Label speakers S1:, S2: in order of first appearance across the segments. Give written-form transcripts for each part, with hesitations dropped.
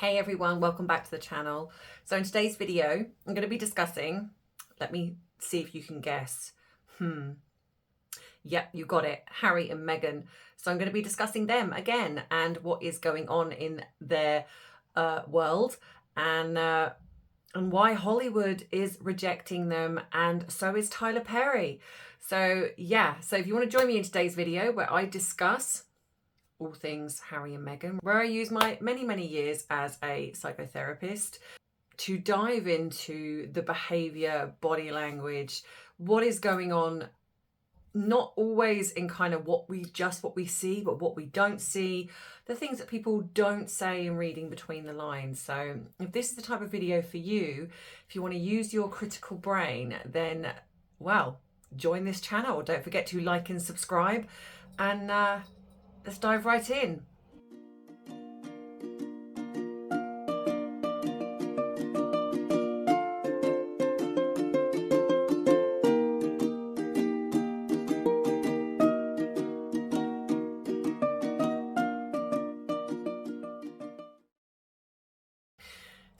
S1: Hey everyone, welcome back to the channel. So in today's video, I'm going to be discussing, let me see if you can guess. Yep, you got it, Harry and Meghan. So I'm going to be discussing them again and what is going on in their world and why Hollywood is rejecting them, and so is Tyler Perry. So yeah, so if you want to join me in today's video where I discuss all things Harry and Meghan, where I use my many years as a psychotherapist to dive into the behavior, body language, what is going on, not always in kind of what we see, but what we don't see, the things that people don't say in reading between the lines. So if this is the type of video for you, if you want to use your critical brain, then well, join this channel. Don't forget to like and subscribe, and let's dive right in.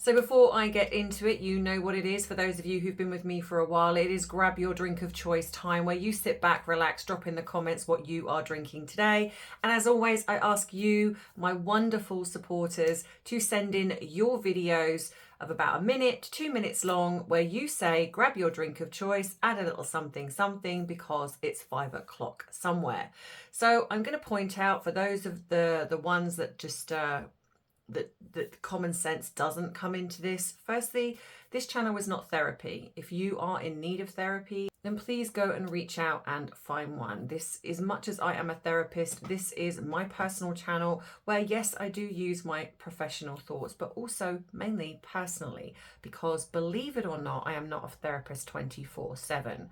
S1: So before I get into it, you know what it is. For those of you who've been with me for a while, it is grab your drink of choice time, where you sit back, relax, drop in the comments what you are drinking today. And as always, I ask you, my wonderful supporters, to send in your videos of about a minute, 2 minutes long, where you say, grab your drink of choice, add a little something, because it's 5 o'clock somewhere. So I'm going to point out, for those of the ones that just that common sense doesn't come into this. Firstly, this channel is not therapy. If you are in need of therapy, then please go and reach out and find one. This, as much as I am a therapist, this is my personal channel where, yes, I do use my professional thoughts, but also mainly personally, because believe it or not, I am not a therapist 24/7.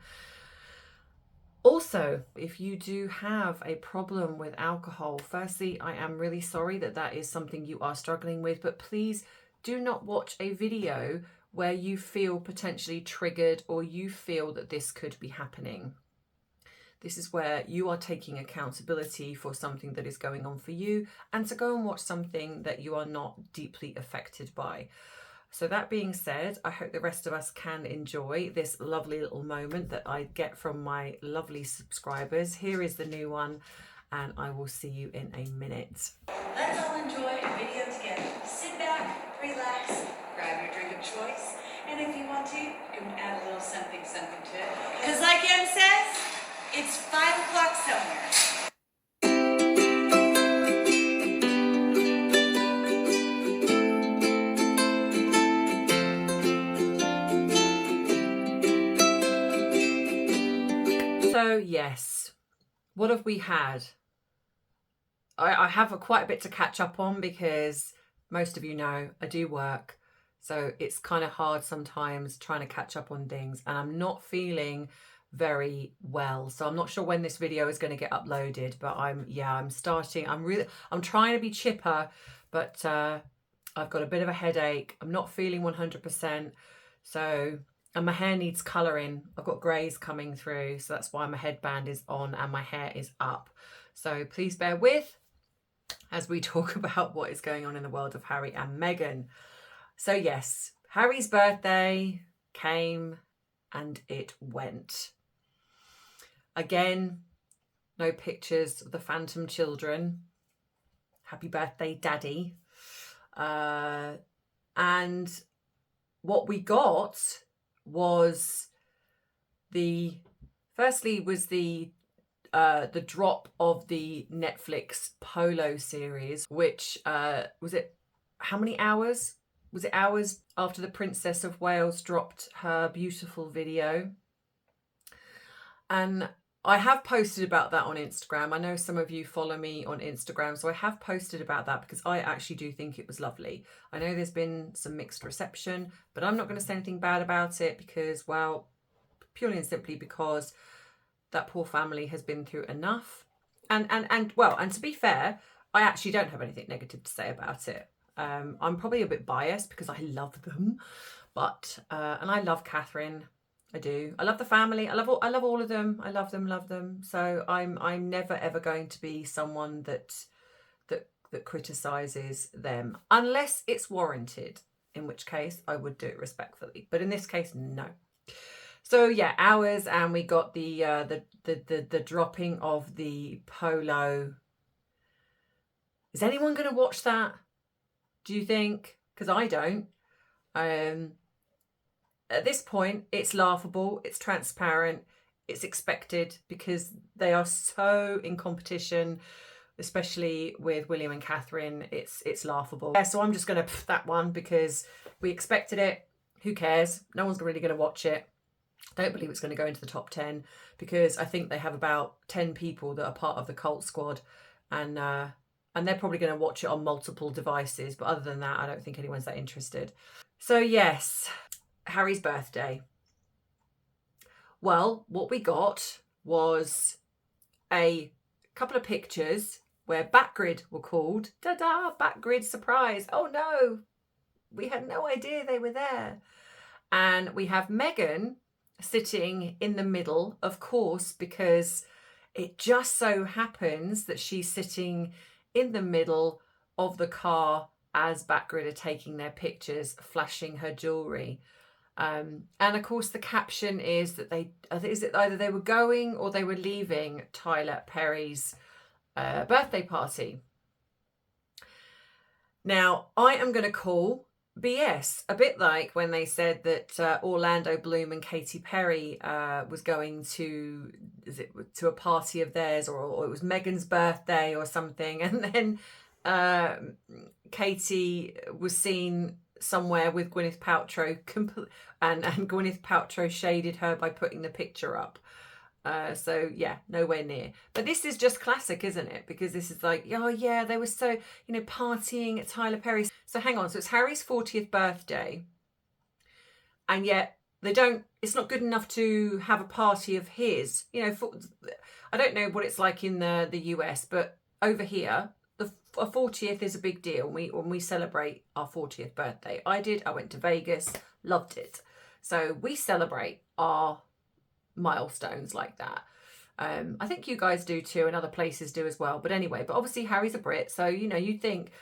S1: Also, if you do have a problem with alcohol, firstly, I am really sorry that that is something you are struggling with, but please do not watch a video where you feel potentially triggered or you feel that this could be happening. This is where you are taking accountability for something that is going on for you, and to go and watch something that you are not deeply affected by. So that being said, I hope the rest of us can enjoy this lovely little moment that I get from my lovely subscribers. Here is the new one, and I will see you in a minute.
S2: Let's all enjoy a video together. Sit back, relax, grab your drink of choice, and if you want to, you can add a little something to it. Because like Em says, it's 5 o'clock somewhere.
S1: So yes, what have we had? I have quite a bit to catch up on, because most of you know I do work, so it's kind of hard sometimes trying to catch up on things, and I'm not feeling very well, so I'm not sure when this video is going to get uploaded, but I'm trying to be chipper, but I've got a bit of a headache. I'm not feeling 100%, so, and my hair needs colouring. I've got greys coming through, so that's why my headband is on and my hair is up. So please bear with as we talk about what is going on in the world of Harry and Meghan. So yes, Harry's birthday came and it went. Again, no pictures of the phantom children. Happy birthday, Daddy. And what we got was the drop of the Netflix Polo series, which was it, how many hours? Was it hours after the Princess of Wales dropped her beautiful video? And I have posted about that on Instagram. I know some of you follow me on Instagram, so I have posted about that because I actually do think it was lovely. I know there's been some mixed reception, but I'm not going to say anything bad about it because, well, purely and simply because that poor family has been through enough. And to be fair, I actually don't have anything negative to say about it. I'm probably a bit biased because I love them, but and I love Catherine. I do. I love the family. I love all of them. I love them. So I'm never ever going to be someone that that criticises them, unless it's warranted, in which case I would do it respectfully. But in this case, no. So yeah, hours, and we got the dropping of the polo. Is anyone going to watch that? Do you think? Because I don't. At this point, it's laughable, it's transparent, it's expected, because they are so in competition, especially with William and Catherine. It's laughable. Yeah, so I'm just going to that one because we expected it. Who cares? No one's really going to watch it. I don't believe it's going to go into the top 10 because I think they have about 10 people that are part of the cult squad, and they're probably going to watch it on multiple devices. But other than that, I don't think anyone's that interested. So yes, Harry's birthday. Well, what we got was a couple of pictures where backgrid were called. Ta-da! Backgrid surprise. Oh no, we had no idea they were there. And we have Meghan sitting in the middle, of course, because it just so happens that she's sitting in the middle of the car as backgrid are taking their pictures, flashing her jewellery. And of course the caption is that is it either they were going or they were leaving Tyler Perry's birthday party. Now, I am going to call BS, a bit like when they said that Orlando Bloom and Katy Perry was going to a party of theirs, or it was Meghan's birthday or something, and then Katy was seen somewhere with Gwyneth Paltrow, and Gwyneth Paltrow shaded her by putting the picture up. So yeah, nowhere near. But this is just classic, isn't it? Because this is like, oh yeah, they were so, partying at Tyler Perry's. So hang on, so it's Harry's 40th birthday, and yet it's not good enough to have a party of his. I don't know what it's like in the US, but over here, a 40th is a big deal. When we celebrate our 40th birthday. I went to Vegas, loved it. So we celebrate our milestones like that. I think you guys do too, and other places do as well. But anyway, obviously Harry's a Brit, so you'd think.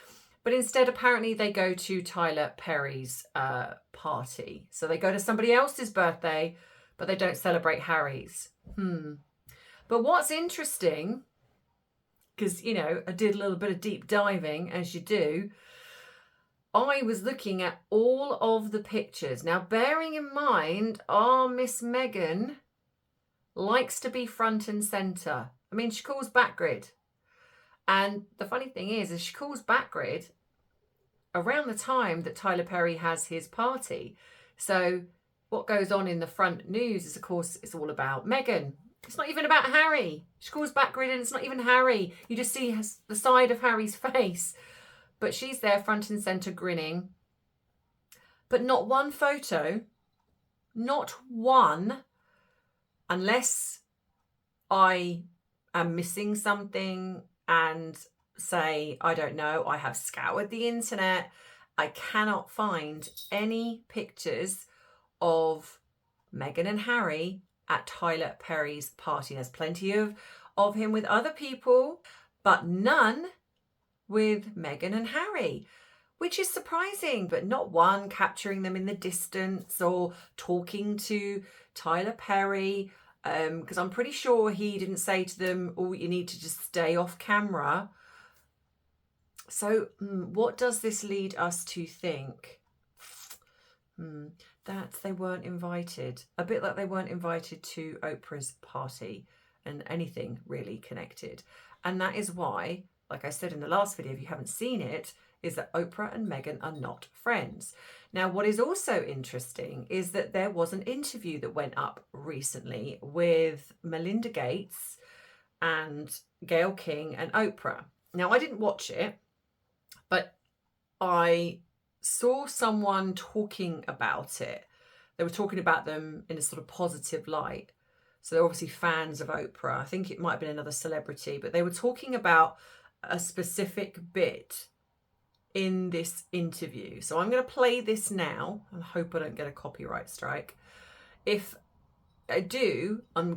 S1: But instead, apparently, they go to Tyler Perry's party. So they go to somebody else's birthday, but they don't celebrate Harry's. But what's interesting, because, I did a little bit of deep diving, as you do, I was looking at all of the pictures. Now, bearing in mind, our Miss Meghan likes to be front and centre. I mean, she calls backgrid. And the funny thing is she calls backgrid around the time that Tyler Perry has his party. So what goes on in the front news is, of course, it's all about Meghan. It's not even about Harry. She calls backgrid and it's not even Harry. You just see the side of Harry's face. But she's there front and centre grinning. But not one photo, not one, unless I am missing something and say, I don't know, I have scoured the internet. I cannot find any pictures of Meghan and Harry at Tyler Perry's party. There's plenty of him with other people, but none with Meghan and Harry, which is surprising, but not one capturing them in the distance or talking to Tyler Perry, because I'm pretty sure he didn't say to them, oh, you need to just stay off camera. So what does this lead us to think? That they weren't invited. A bit like they weren't invited to Oprah's party and anything really connected. And that is why, like I said in the last video, if you haven't seen it, is that Oprah and Meghan are not friends. Now, what is also interesting is that there was an interview that went up recently with Melinda Gates and Gayle King and Oprah. Now, I didn't watch it, but I saw someone talking about it. They were talking about them in a sort of positive light. So they're obviously fans of Oprah. I think it might have been another celebrity, but they were talking about a specific bit in this interview. So I'm going to play this now and hope I don't get a copyright strike. If I do, I'm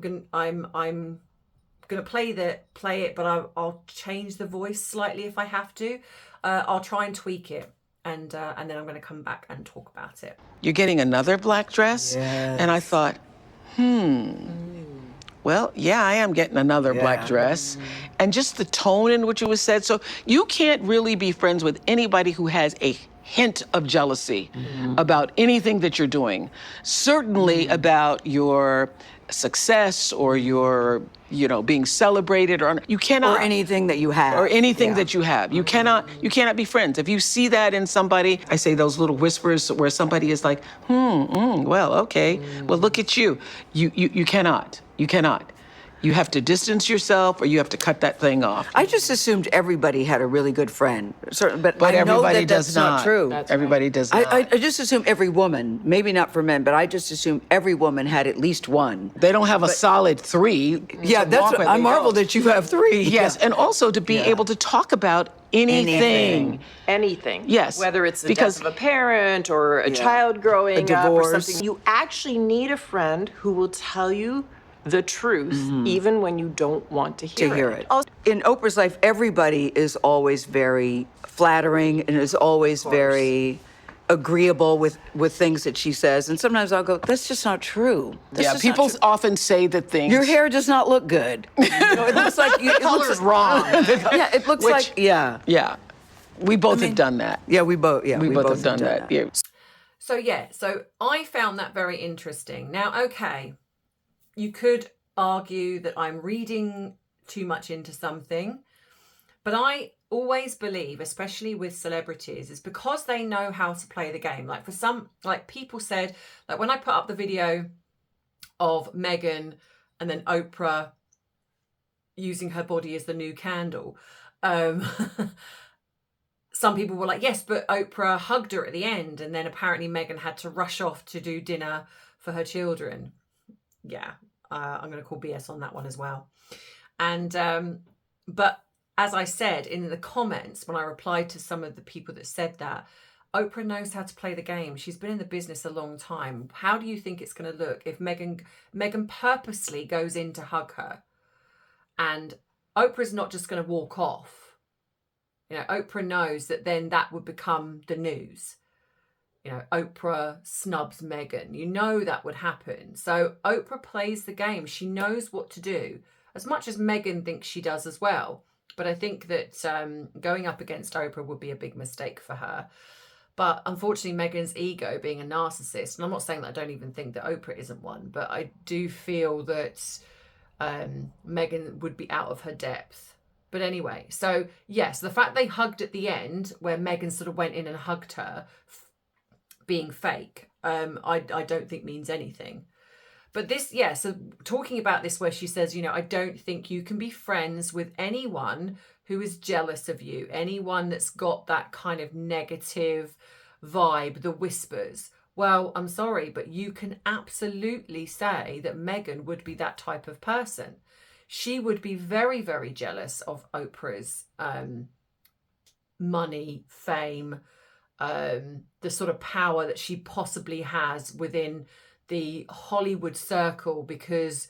S1: going to play it, but I'll change the voice slightly if I have to. I'll try and tweak it, and then I'm going to come back and talk about it.
S3: You're getting another black dress?
S4: Yes.
S3: And I thought, well, yeah, I am getting another black dress. And just the tone in which it was said. So you can't really be friends with anybody who has a hint of jealousy about anything that you're doing. Certainly about your success or your, being celebrated, or you cannot.
S4: Or anything that you have.
S3: Or anything that you have. You cannot be friends. If you see that in somebody, I say those little whispers where somebody is like, well, okay, well, look at you. You cannot. You cannot. You have to distance yourself, or you have to cut that thing off.
S4: I just assumed everybody had a really good friend, but I know
S3: everybody
S4: that
S3: does
S4: that's not true.
S3: Everybody does not.
S4: I just assume every woman, maybe not for men, but I just assume every woman had at least one.
S3: They don't have a solid 3.
S4: Yeah,
S3: to
S4: that's
S3: walk
S4: what
S3: with.
S4: I
S3: They
S4: marvel
S3: don't.
S4: that you have 3.
S3: Yes, and also to be able to talk about anything.
S5: Anything.
S3: Yes.
S5: Whether it's the
S3: Because-
S5: death of a parent or a child growing up or
S4: divorce.
S5: something. You actually need a friend who will tell you the truth, even when you don't want to hear it.
S4: Also, in Oprah's life, everybody is always very flattering and is always very agreeable with things that she says. And sometimes I'll go, that's just not true. That's
S3: Yeah,
S4: just not
S3: people
S4: true.
S3: often say that things.
S4: Your hair does not look good. It looks like it
S3: color's wrong.
S4: Yeah, it looks like
S3: Yeah, we both have done that.
S4: Yeah, we both. Yeah,
S3: we both have done that. Yeah.
S1: So I found that very interesting. Now, okay, you could argue that I'm reading too much into something, but I always believe, especially with celebrities, is because they know how to play the game. Like for some, like people said, like when I put up the video of Meghan and then Oprah using her body as the new candle, some people were like, yes, but Oprah hugged her at the end, and then apparently Meghan had to rush off to do dinner for her children. Yeah, I'm going to call BS on that one as well. And but as I said in the comments when I replied to some of the people that said that, Oprah knows how to play the game. She's been in the business a long time. How do you think it's going to look if Meghan purposely goes in to hug her, and Oprah's not just going to walk off? Oprah knows that then that would become the news. Oprah snubs Meghan. That would happen. So Oprah plays the game. She knows what to do, as much as Meghan thinks she does as well. But I think that going up against Oprah would be a big mistake for her. But unfortunately, Meghan's ego, being a narcissist, and I'm not saying that I don't even think that Oprah isn't one, but I do feel that Meghan would be out of her depth. But anyway, so yes, the fact they hugged at the end, where Meghan sort of went in and hugged her, being fake, I don't think means anything. But this, so talking about this where she says, I don't think you can be friends with anyone who is jealous of you, anyone that's got that kind of negative vibe, the whispers. Well, I'm sorry, but you can absolutely say that Meghan would be that type of person. She would be very, very jealous of Oprah's money, fame, the sort of power that she possibly has within the Hollywood circle, because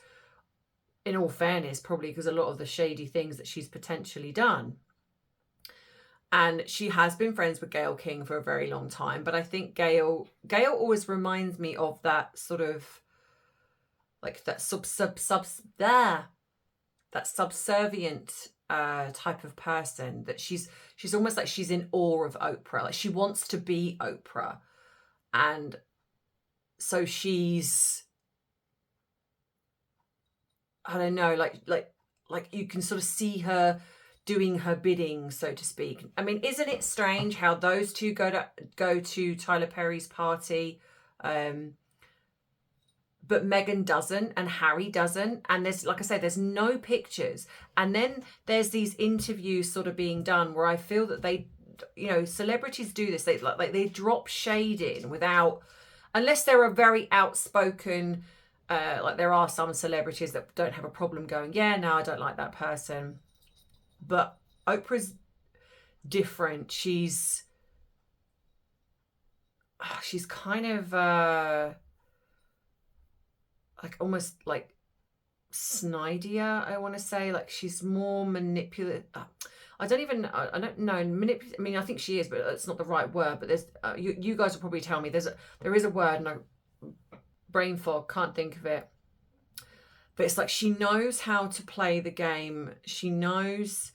S1: in all fairness, probably because a lot of the shady things that she's potentially done. And she has been friends with Gayle King for a very long time, but I think Gayle always reminds me of that sort of like that that subservient type of person, that she's almost like she's in awe of Oprah, like she wants to be Oprah, and so she's, I don't know, like you can sort of see her doing her bidding, so to speak. I mean, isn't it strange how those two go to Tyler Perry's party, but Meghan doesn't and Harry doesn't, and there's, like I say, there's no pictures, and then there's these interviews sort of being done where I feel that they, celebrities do this, they drop shade in without, unless they're a very outspoken, like there are some celebrities that don't have a problem going, yeah, no, I don't like that person. But Oprah's different. She's kind of like almost like snidier, I want to say. Like, she's more manipulative. I don't know. I mean, I think she is, but it's not the right word. But there's, you guys will probably tell me there is a word, and I brain fog, can't think of it. But it's like she knows how to play the game. She knows,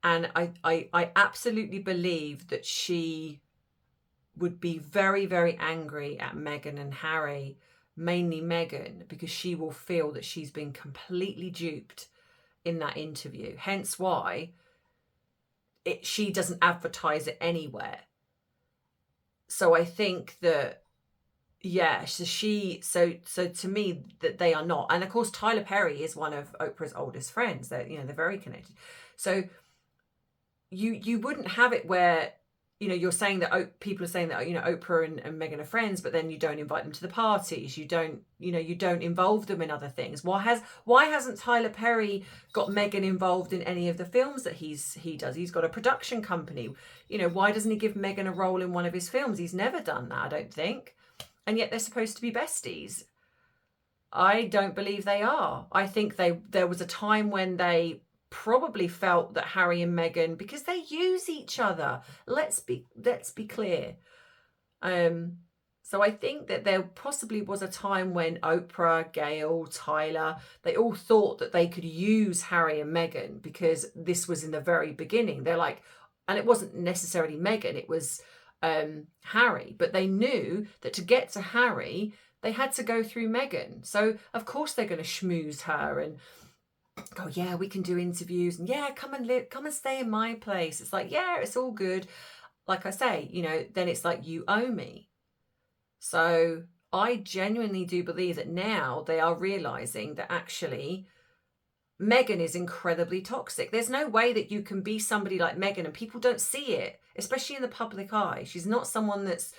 S1: and I absolutely believe that she would be very, very angry at Meghan and Harry, mainly Meghan, because she will feel that she's been completely duped in that interview. Hence why she doesn't advertise it anywhere. So I think that, yeah, so to me, that they are not. And of course, Tyler Perry is one of Oprah's oldest friends. They're very connected. So you wouldn't have it where, you're saying that people are saying that, Oprah and Meghan are friends, but then you don't invite them to the parties. You don't involve them in other things. Why hasn't Tyler Perry got Meghan involved in any of the films that he does? He's got a production company. Why doesn't he give Meghan a role in one of his films? He's never done that, I don't think. And yet they're supposed to be besties. I don't believe they are. I think there was a time when they probably felt that Harry and Meghan, because they use each other. Let's be clear. So I think that there possibly was a time when Oprah, Gayle, Tyler, they all thought that they could use Harry and Meghan, because this was in the very beginning. They're like, and it wasn't necessarily Meghan, it was Harry, but they knew that to get to Harry, they had to go through Meghan. So of course they're going to schmooze her and go, yeah, we can do interviews, and yeah, come and stay in my place. It's like, yeah, it's all good. Like I say, then it's like, you owe me. So I genuinely do believe that now they are realizing that actually Meghan is incredibly toxic. There's no way that you can be somebody like Meghan and people don't see it, especially in the public eye. She's not someone that's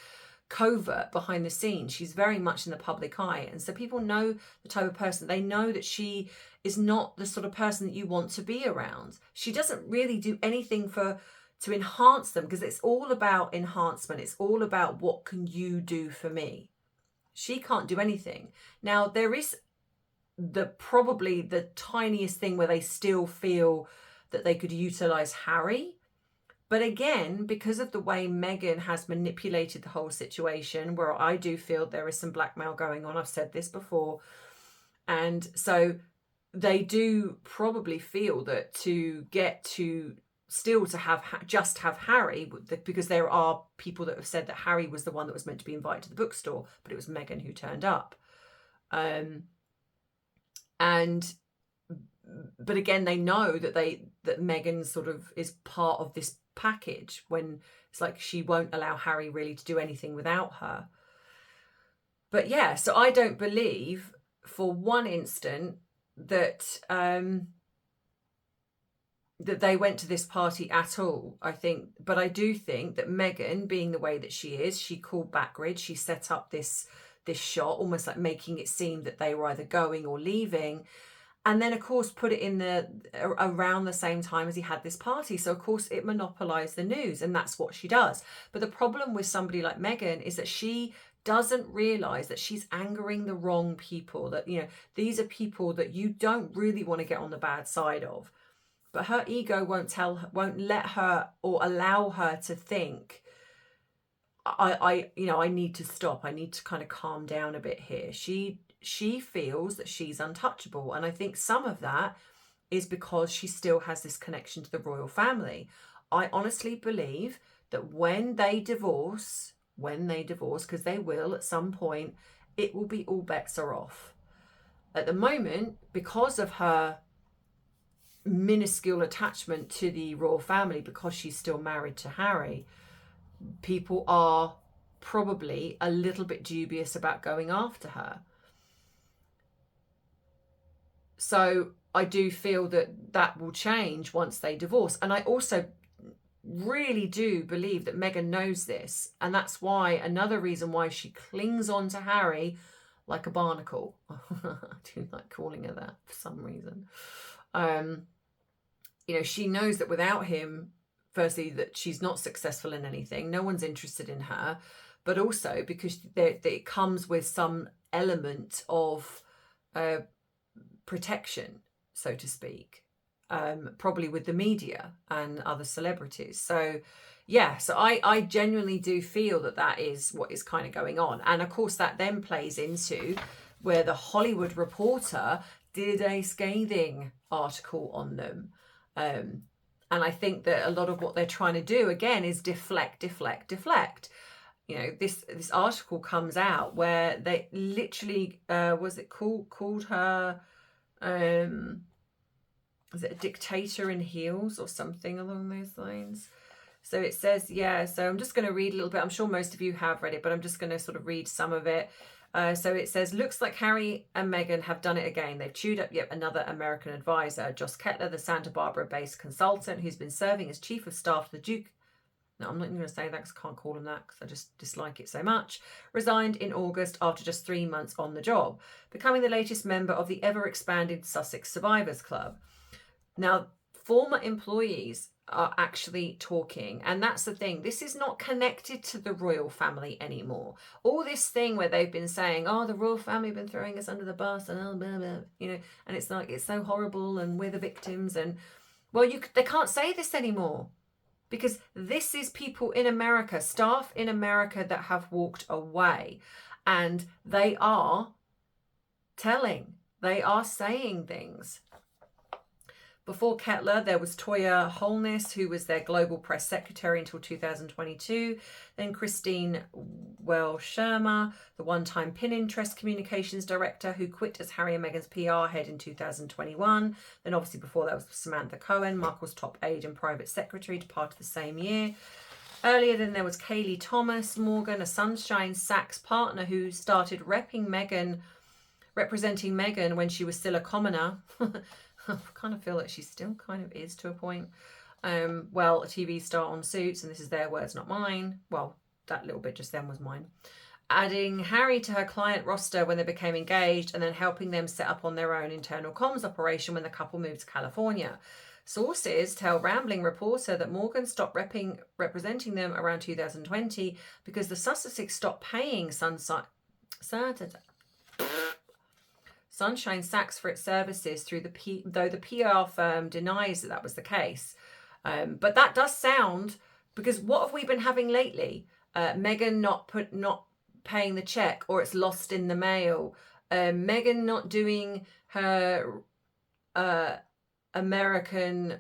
S1: covert behind the scenes. She's very much in the public eye. And so people know the type of person. They know that she is not the sort of person that you want to be around. She doesn't really do anything to enhance them, because it's all about enhancement. It's all about, what can you do for me? She can't do anything. Now, there is probably the tiniest thing where they still feel that they could utilize Harry. But again, because of the way Meghan has manipulated the whole situation, where I do feel there is some blackmail going on, I've said this before. And so they do probably feel that to get to still to have just have Harry, because there are people that have said that Harry was the one that was meant to be invited to the bookstore, but it was Meghan who turned up. But again, they know that Meghan sort of is part of this package, when it's like she won't allow Harry really to do anything without her. But yeah, so I don't believe for one instant that that they went to this party at all. But I do think that Meghan, being the way that she is, she called Backridge, she set up this shot, almost like making it seem that they were either going or leaving. And then, of course, put it in around the same time as he had this party. So, of course, it monopolised the news, and that's what she does. But the problem with somebody like Meghan is that she doesn't realise that she's angering the wrong people. That, these are people that you don't really want to get on the bad side of. But her ego won't let her or allow her to think, I need to stop. I need to kind of calm down a bit here. She feels that she's untouchable. And I think some of that is because she still has this connection to the royal family. I honestly believe that when they divorce, because they will at some point, it will be all bets are off. At the moment, because of her minuscule attachment to the royal family, because she's still married to Harry, people are probably a little bit dubious about going after her. So I do feel that will change once they divorce. And I also really do believe that Meghan knows this. And that's why, another reason why she clings on to Harry like a barnacle. I do like calling her that for some reason. She knows that without him, firstly, that she's not successful in anything. No one's interested in her. But also because it comes with some element of protection, so to speak, probably with the media and other celebrities. So yeah, so I genuinely do feel that that is what is kind of going on. And of course that then plays into where the Hollywood Reporter did a scathing article on them. And I think that a lot of what they're trying to do again is deflect. You know, this article comes out where they literally was it called her is it a dictator in heels or something along those lines? So it says, yeah, so I'm just going to read a little bit. I'm sure most of you have read it, but I'm just going to sort of read some of it. So it says, looks like Harry and Meghan have done it again. They've chewed up yet another American advisor. Joss Kettler, the Santa Barbara-based consultant who's been serving as chief of staff to the Duke. No, I'm not even going to say that because I can't call him that because I just dislike it so much. Resigned in August after just 3 months on the job, becoming the latest member of the ever-expanded Sussex Survivors Club. Now, former employees are actually talking, and that's the thing. This is not connected to the royal family anymore. All this thing where they've been saying, oh, the royal family have been throwing us under the bus and blah, blah, blah, you know, and it's like, it's so horrible and we're the victims. And well, they can't say this anymore because this is people in America, staff in America that have walked away, and they are saying things. Before Kettler, there was Toya Holness, who was their global press secretary until 2022. Then Christine Welsh-Shermer, the one-time Pinterest communications director, who quit as Harry and Meghan's PR head in 2021. Then obviously before that was Samantha Cohen, Markle's top aide and private secretary, departed the same year. Earlier then there was Kayleigh Thomas Morgan, a Sunshine Sachs partner who started representing Meghan when she was still a commoner. I kind of feel that she still kind of is to a point. Well, a TV star on Suits, and this is their words, not mine. Well, that little bit just then was mine. Adding Harry to her client roster when they became engaged, and then helping them set up on their own internal comms operation when the couple moved to California. Sources tell Rambling Reporter that Morgan stopped representing them around 2020 because the Sussex stopped paying Sunshine Sachs for its services through though the PR firm denies that was the case. But that does sound, because what have we been having lately? Meghan not paying the check, or it's lost in the mail. Meghan not doing her American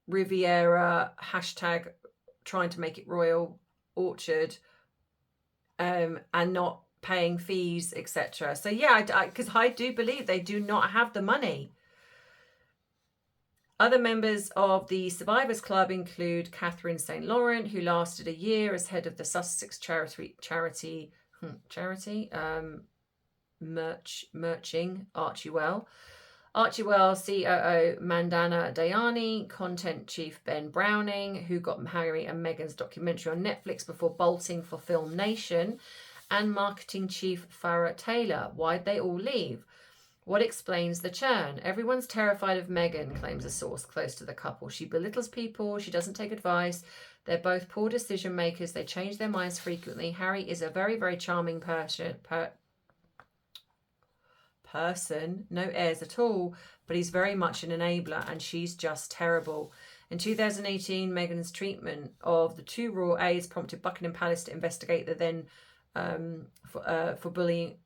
S1: Riviera hashtag trying to make it Royal Orchard, and not paying fees, etc. So yeah, because I do believe they do not have the money. Other members of the Survivors Club include Catherine St. Laurent, who lasted a year as head of the Sussex charity Merching Archewell. Archewell COO Mandana Dayani, content chief Ben Browning, who got Harry and Meghan's documentary on Netflix before bolting for Film Nation, and marketing chief Farrah Taylor. Why'd they all leave? What explains the churn? Everyone's terrified of Meghan, claims a source close to the couple. She belittles people. She doesn't take advice. They're both poor decision makers. They change their minds frequently. Harry is a very, very charming person. No airs at all, but he's very much an enabler, and she's just terrible. In 2018, Meghan's treatment of the two royal aides prompted Buckingham Palace to investigate the then for bullying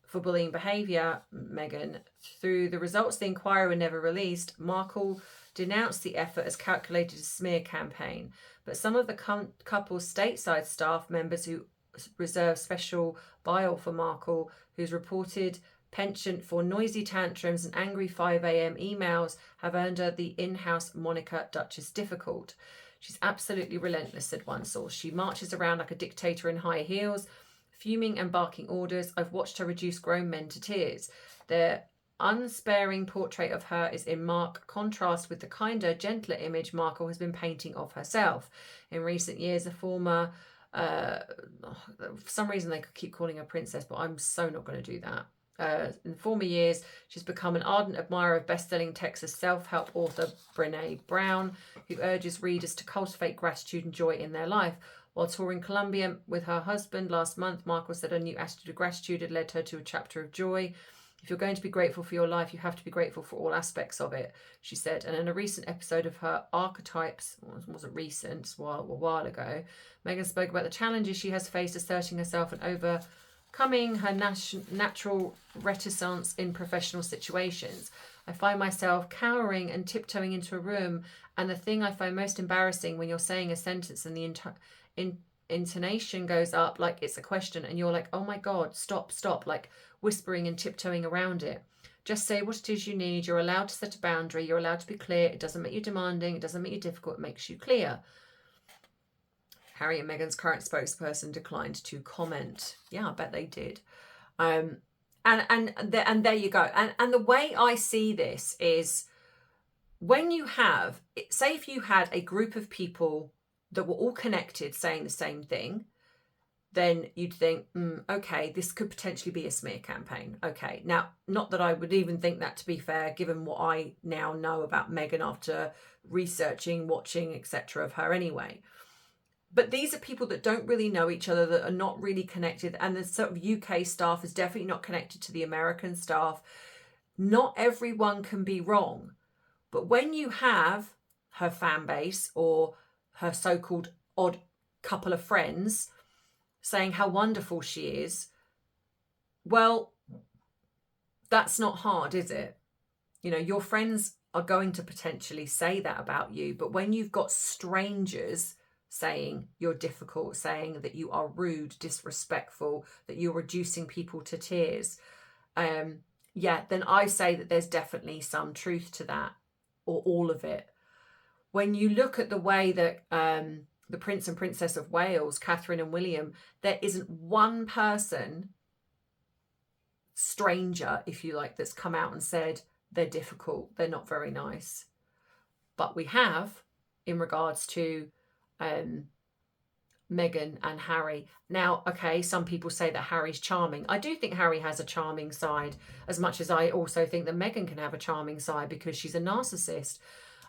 S1: for bullying behaviour. Meghan, through the results of the inquiry were never released. Markle denounced the effort as calculated a smear campaign, but some of the couple's stateside staff members who reserve special bile for Markle, who's reported penchant for noisy tantrums and angry 5 a.m. emails, have earned her the in-house moniker Duchess Difficult. She's absolutely relentless, said one source. She marches around like a dictator in high heels, fuming and barking orders. I've watched her reduce grown men to tears. Their unsparing portrait of her is in marked contrast with the kinder, gentler image Markle has been painting of herself. In recent years, a former... for some reason they keep calling her princess, but I'm so not going to do that. In former years, she's become an ardent admirer of best-selling Texas self-help author Brené Brown, who urges readers to cultivate gratitude and joy in their life. While touring Colombia with her husband last month, Markle said a new attitude of gratitude had led her to a chapter of joy. If you're going to be grateful for your life, you have to be grateful for all aspects of it, she said. And in a recent episode of her Archetypes, it wasn't recent, it was a while ago, Meghan spoke about the challenges she has faced asserting herself and overcoming her natural reticence in professional situations. I find myself cowering and tiptoeing into a room, and the thing I find most embarrassing when you're saying a sentence and the intonation goes up like it's a question, and you're like, oh my God, stop, like whispering and tiptoeing around it. Just say what it is you need. You're allowed to set a boundary. You're allowed to be clear. It doesn't make you demanding. It doesn't make you difficult. It makes you clear. Harry and Meghan's current spokesperson declined to comment. Yeah, I bet they did. And there you go. And the way I see this is when you have, say if you had a group of people that were all connected saying the same thing, then you'd think, okay, this could potentially be a smear campaign. Okay, now, not that I would even think that, to be fair, given what I now know about Meghan after researching, watching, etc. of her anyway. But these are people that don't really know each other, that are not really connected. And the sort of UK staff is definitely not connected to the American staff. Not everyone can be wrong. But when you have her fan base or her so-called odd couple of friends saying how wonderful she is, well, that's not hard, is it? You know, your friends are going to potentially say that about you. But when you've got strangers saying you're difficult, saying that you are rude, disrespectful, that you're reducing people to tears, then I say that there's definitely some truth to that, or all of it. When you look at the way that the Prince and Princess of Wales, Catherine and William, there isn't one person, stranger, if you like, that's come out and said they're difficult, they're not very nice. But we have, in regards to Meghan and Harry. Now, okay, some people say that Harry's charming. I do think Harry has a charming side, as much as I also think that Meghan can have a charming side because she's a narcissist.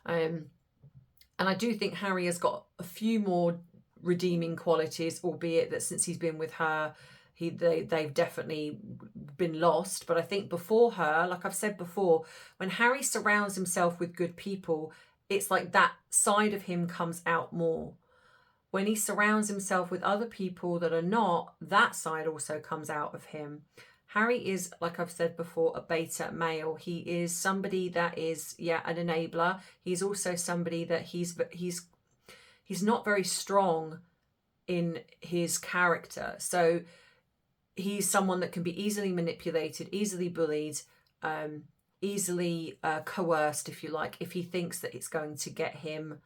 S1: And I do think Harry has got a few more redeeming qualities, albeit that since he's been with her, they've definitely been lost. But I think before her, like I've said before, when Harry surrounds himself with good people, it's like that side of him comes out more. When he surrounds himself with other people that are not, that side also comes out of him. Harry is, like I've said before, a beta male. He is somebody that is, an enabler. He's also somebody that he's not very strong in his character. So he's someone that can be easily manipulated, easily bullied, easily coerced, if you like, if he thinks that it's going to get him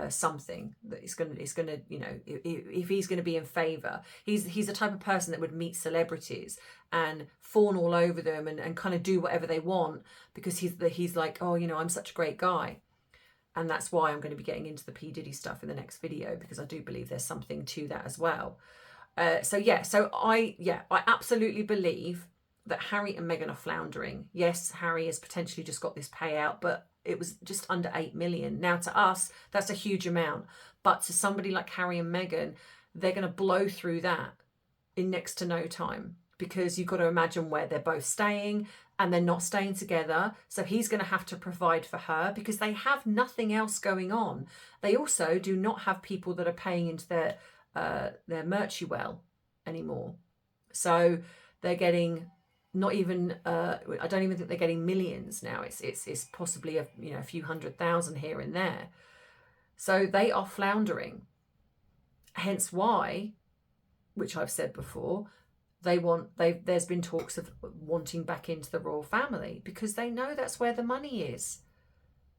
S1: something, that it's going to, you know, if he's going to be in favor. He's the type of person that would meet celebrities and fawn all over them and kind of do whatever they want because he's like, oh, you know, I'm such a great guy. And that's why I'm going to be getting into the P. Diddy stuff in the next video, because I do believe there's something to that as well. I absolutely believe that Harry and Meghan are floundering. Yes, Harry has potentially just got this payout, but it was just under 8 million. Now, to us, that's a huge amount. But to somebody like Harry and Meghan, they're going to blow through that in next to no time, because you've got to imagine where they're both staying, and they're not staying together. So he's going to have to provide for her because they have nothing else going on. They also do not have people that are paying into their Merchy well anymore. So they're getting not even, I don't even think they're getting millions now. It's possibly a few 100,000 here and there. So they are floundering. Hence why, which I've said before, there's been talks of wanting back into the royal family because they know that's where the money is.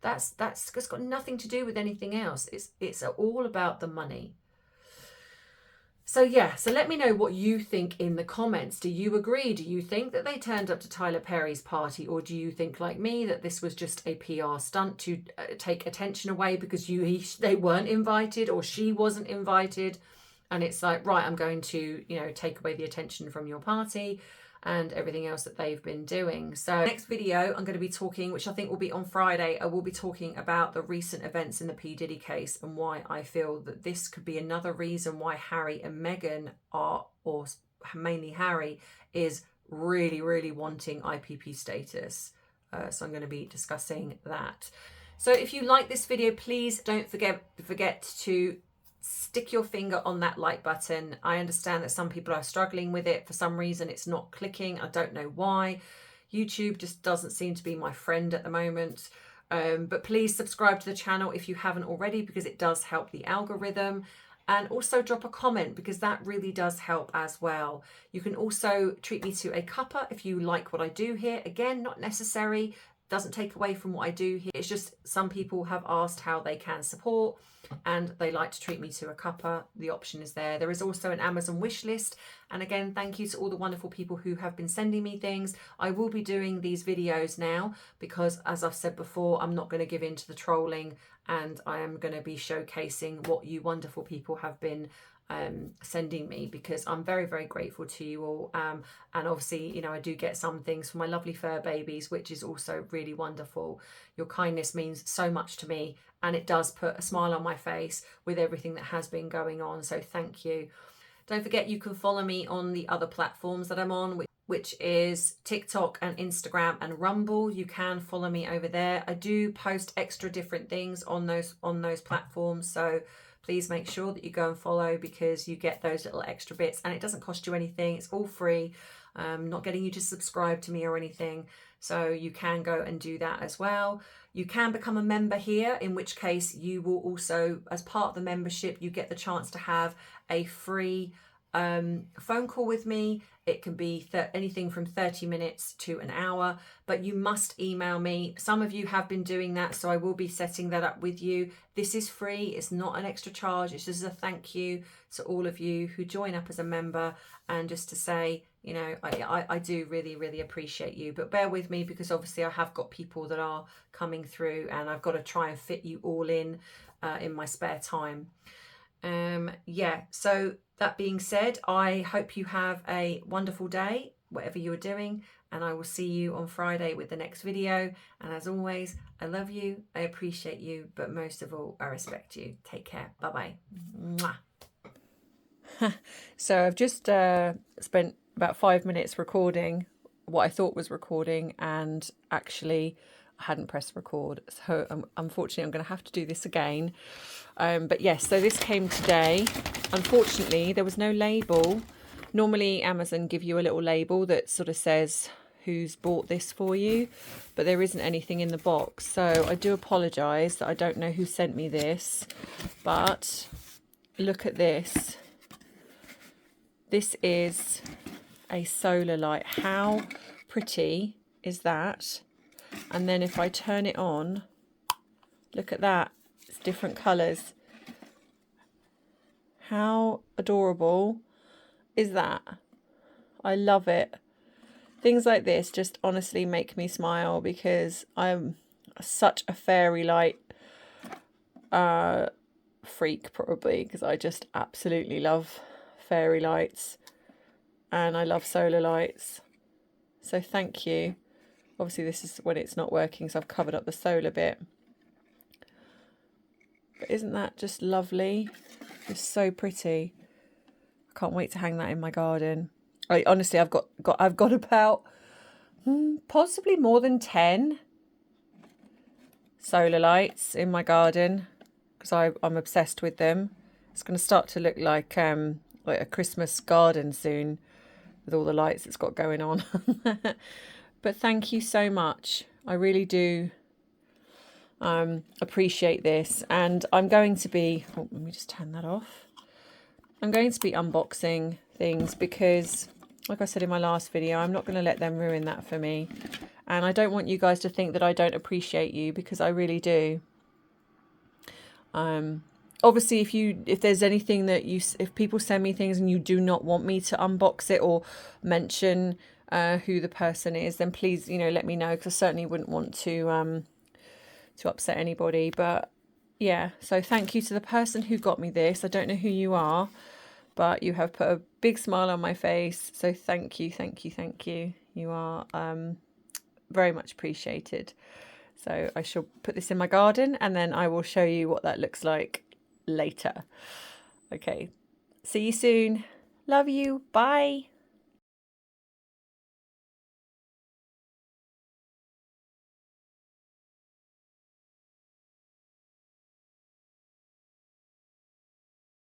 S1: That's got nothing to do with anything else. It's all about the money. So let me know what you think in the comments. Do you agree? Do you think that they turned up to Tyler Perry's party, or do you think, like me, that this was just a PR stunt to take attention away because they weren't invited or she wasn't invited, and it's like, right, I'm going to take away the attention from your party, and everything else that they've been doing. So next video I'm going to be talking, which I think will be on Friday, I will be talking about the recent events in the P. Diddy case and why I feel that this could be another reason why Harry and Meghan are, or mainly Harry, is really, really wanting IPP status. So I'm going to be discussing that. So if you like this video, please don't forget to stick your finger on that like button. I understand that some people are struggling with it. For some reason, it's not clicking. I don't know why. YouTube just doesn't seem to be my friend at the moment. But please subscribe to the channel if you haven't already, because it does help the algorithm. And also drop a comment, because that really does help as well. You can also treat me to a cuppa if you like what I do here. Again, not necessary, doesn't take away from what I do here. It's just some people have asked how they can support and they like to treat me to a cuppa. The option is there. There is also an Amazon wish list. And again, thank you to all the wonderful people who have been sending me things. I will be doing these videos now because, as I've said before, I'm not going to give in to the trolling, and I am going to be showcasing what you wonderful people have been sending me, because I'm very, very grateful to you all. And obviously, you know, I do get some things from my lovely fur babies, which is also really wonderful. Your kindness means so much to me, and it does put a smile on my face with everything that has been going on. So thank you. Don't forget, you can follow me on the other platforms that I'm on, which is TikTok and Instagram and Rumble. You can follow me over there. I do post extra different things on those platforms, so please make sure that you go and follow, because you get those little extra bits and it doesn't cost you anything. It's all free. Not getting you to subscribe to me or anything, so you can go and do that as well. You can become a member here, in which case you will also, as part of the membership, you get the chance to have a free phone call with me. It can be anything from 30 minutes to an hour, but you must email me. Some of you have been doing that, so I will be setting that up with you. This is free. It's not an extra charge. It's just a thank you to all of you who join up as a member, and just to say, you know, I do really, really appreciate you. But bear with me, because obviously I have got people that are coming through and I've got to try and fit you all in my spare time. Yeah, so that being said, I hope you have a wonderful day, whatever you are doing, and I will see you on Friday with the next video. And as always, I love you, I appreciate you, but most of all, I respect you. Take care. Bye-bye. Mwah. So I've just spent about 5 minutes recording what I thought was recording, and actually I hadn't pressed record. So unfortunately, I'm going to have to do this again. But yes, so this came today. Unfortunately, there was no label. Normally, Amazon give you a little label that sort of says who's bought this for you, but there isn't anything in the box. So I do apologise that I don't know who sent me this, but look at this. This is a solar light. How pretty is that? And then if I turn it on, look at that. It's different colours. How adorable is that? I love it. Things like this just honestly make me smile, because I'm such a fairy light freak, probably, because I just absolutely love fairy lights and I love solar lights. So thank you. Obviously this is when it's not working, so I've covered up the solar bit. But isn't that just lovely? It's so pretty. I can't wait to hang that in my garden. Honestly, I've got about possibly more than 10 solar lights in my garden, because I'm obsessed with them. It's going to start to look like a Christmas garden soon, with all the lights it's got going on. But thank you so much. I really do appreciate this. And I'm going to be, let me just turn that off. I'm going to be unboxing things because, like I said in my last video, I'm not going to let them ruin that for me. And I don't want you guys to think that I don't appreciate you, because I really do. Obviously, if there's anything that if people send me things and you do not want me to unbox it or mention who the person is, then please, let me know, because I certainly wouldn't want to upset anybody. But yeah, so thank you to the person who got me this. I don't know who you are, but you have put a big smile on my face. So thank you, thank you, thank you. You are very much appreciated. So I shall put this in my garden and then I will show you what that looks like later. Okay, see you soon. Love you. Bye.